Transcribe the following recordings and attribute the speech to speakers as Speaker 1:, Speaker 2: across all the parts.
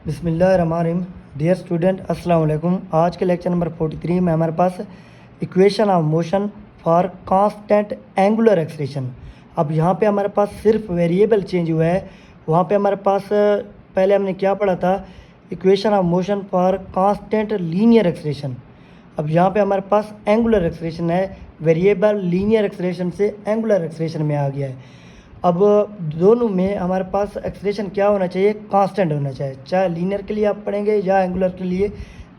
Speaker 1: बिस्मिल्लाहिर्रहमानिर्रहीम। Dear student, अस्सलाम वालेकुम। आज के लेक्चर नंबर 43 में हमारे पास equation of motion for constant angular acceleration. अब यहाँ पे हमारे पास सिर्फ वेरिएबल चेंज हुआ है। वहाँ पे हमारे पास पहले हमने क्या पढ़ा था, equation of motion for constant linear acceleration. अब यहाँ पे हमारे पास एंगुलर एक्सलेशन है, वेरिएबल लीनियर एक्सलेशन से एंगुलर एक्सलेशन में आ गया है। अब दोनों में हमारे पास एक्सलेशन क्या होना चाहिए, कांस्टेंट होना चाहिए। चाहे लीनियर के लिए आप पढ़ेंगे या एंगुलर के लिए,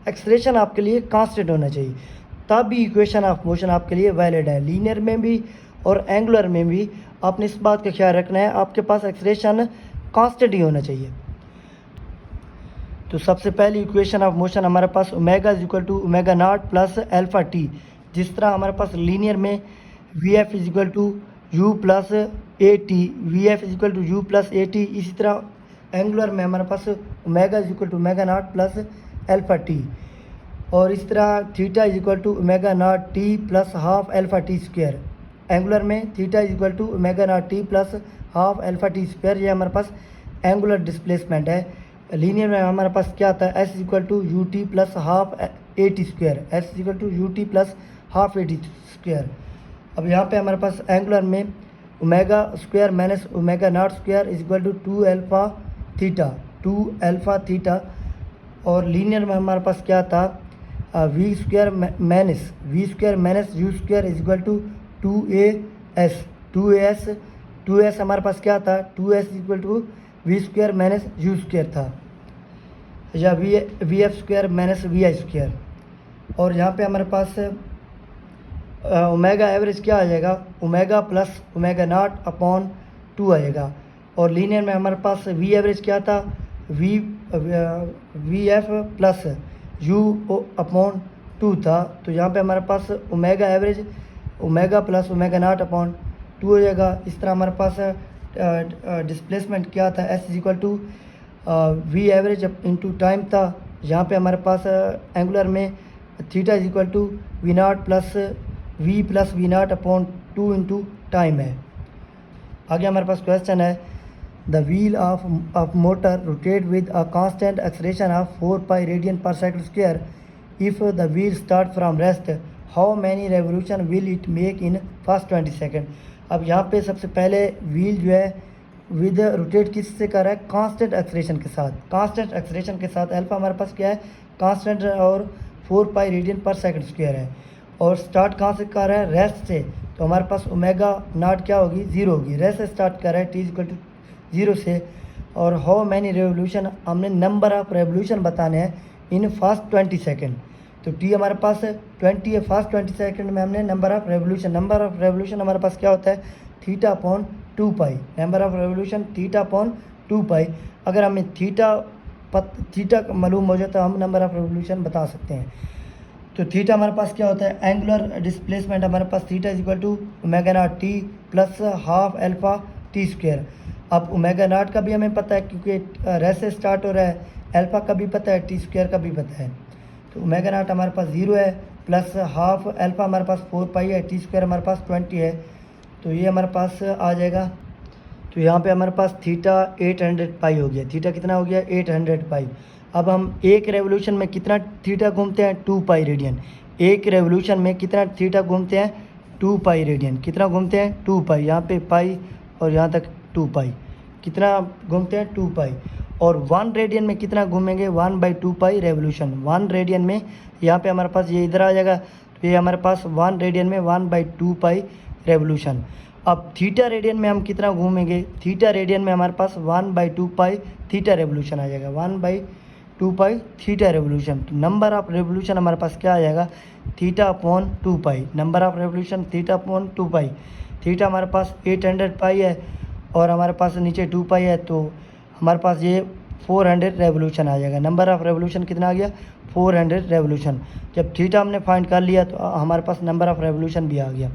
Speaker 1: एक्सलेशन आपके लिए कांस्टेंट होना चाहिए, तब भी इक्वेशन ऑफ मोशन आपके लिए वैलिड है। लीनियर में भी और एंगुलर में भी आपने इस बात का ख्याल रखना है, आपके पास एक्सलेशन कांस्टेंट ही होना चाहिए। तो सबसे पहली इक्वेशन ऑफ मोशन हमारे पास omega is equal to omega naught plus alpha T. जिस तरह हमारे पास लीनियर में V F is equal to U plus A T, V F is equal to U plus A T, इसी तरह angular में हमारे पास omega is equal to omega naught plus alpha T, और इस तरह theta is equal to omega not T plus half alpha T square. Angular में theta is equal to omega not T plus half alpha T square, ये हमारे पास angular displacement है। Linear में हमारे पास क्या आता है, s is equal to u t plus half a t square, s is equal to u t plus half a t square. अब यहाँ पे हमारे पास एंगुलर में omega square minus omega not square is equal to two alpha theta, और linear में हमारे पास क्या था, v square minus u square is equal to two s हमारे पास क्या था, two s is equal to v square minus u square था, या v f square minus v i square. और यहाँ पे हमारे पास ओमेगा एवरेज क्या आ जाएगा, omega plus omega naught upon 2 आएगा। और लीनियर में हमारे पास वी एवरेज क्या था, V F plus U upon 2 था। तो यहाँ पे हमारे पास omega average omega plus omega naught upon 2 हो जाएगा। इस तरह हमारे पास डिस्प्लेसमेंट क्या था, S is equal to V average into time था। यहाँ पे हमारे पास एंगुलर में theta is equal to V naught plus V naught upon 2 into time है। आगे हमारे पास क्वेश्चन है, the wheel of motor rotate with a constant acceleration of 4 pi radian per second square. If the wheel start from rest, how many revolution will it make in first 20 second. अब यहाँ पे सबसे पहले wheel जो है with rotate किससे कर रहा है, कांस्टेंट एक्सलेशन के साथ। कांस्टेंट एक्सलेशन के साथ अल्फा हमारे पास क्या है, कांस्टेंट, और 4 pi radian per second square है। और स्टार्ट कहाँ से कर रहा है, रेस्ट से। तो हमारे पास ओमेगा नॉट क्या होगी, 0 होगी। रेस्ट से स्टार्ट कर रहा है, टी इक्वल टू 0 से। और हाउ मैनी रेवोल्यूशन, हमने नंबर ऑफ रेवोल्यूशन बताने हैं इन फर्स्ट 20 सेकेंड। तो टी हमारे पास 20 है, फर्स्ट 20 सेकेंड में हमने नंबर ऑफ रेवोल्यूशन हमारे पास क्या होता है, theta upon 2 pi. Number of revolution theta upon 2 पाई। अगर हमें थीटा मालूम हो जाए तो हम नंबर ऑफ रेवोल्यूशन बता सकते हैं। तो थीटा हमारे पास क्या होता है, एंगुलर डिस्प्लेसमेंट हमारे पास theta is equal to omega not T plus half alpha T square. अब ओमेगा नॉट का भी हमें पता है क्योंकि रेस्ट से स्टार्ट हो रहा है, अल्फा का भी पता है, टी स्क्वायर का भी पता है। तो ओमेगा नॉट हमारे पास 0 है, प्लस हाफ अल्फा हमारे पास 4 पाई है, टी स्क्वायर हमारे पास 20 है। तो ये हमारे पास आ जाएगा। तो यहाँ पे हमारे पास थीटा 800 पाई हो गया। थीटा कितना हो गया, 800 पाई। अब हम एक रेवोल्यूशन में कितना थीटा घूमते हैं, 2 पाई रेडियन। एक रेवोल्यूशन में कितना थीटा घूमते हैं, 2 पाई रेडियन। कितना घूमते हैं, 2 पाई। यहाँ पे पाई और यहाँ तक 2 पाई। कितना घूमते हैं, 2 पाई। और 1 रेडियन में कितना घूमेंगे, 1/2 पाई रेवोल्यूशन। 1 रेडियन में यहाँ पे हमारे पास ये इधर आ जाएगा, तो ये हमारे पास 1 रेडियन में 1/2 पाई रेवोल्यूशन। अब थीटा रेडियन में हम कितना घूमेंगे, थीटा रेडियन में हमारे पास 1/2 पाई थीटा रेवोल्यूशन आ जाएगा, 1/2 पाई थीटा रेवोल्यूशन। तो नंबर ऑफ रेवोल्यूशन हमारे पास क्या आ जाएगा, theta upon 2 pi. Number of revolution theta upon 2 pi. Theta हमारे पास 800 पाई है और हमारे पास नीचे 2 पाई है, तो हमारे पास ये 400 रेवोल्यूशन आ जाएगा। नंबर ऑफ रेवोल्यूशन कितना आ गया, 400 रेवोल्यूशन। जब थीटा हमने फाइंड कर लिया तो हमारे पास नंबर ऑफ रेवोल्यूशन भी आ गया।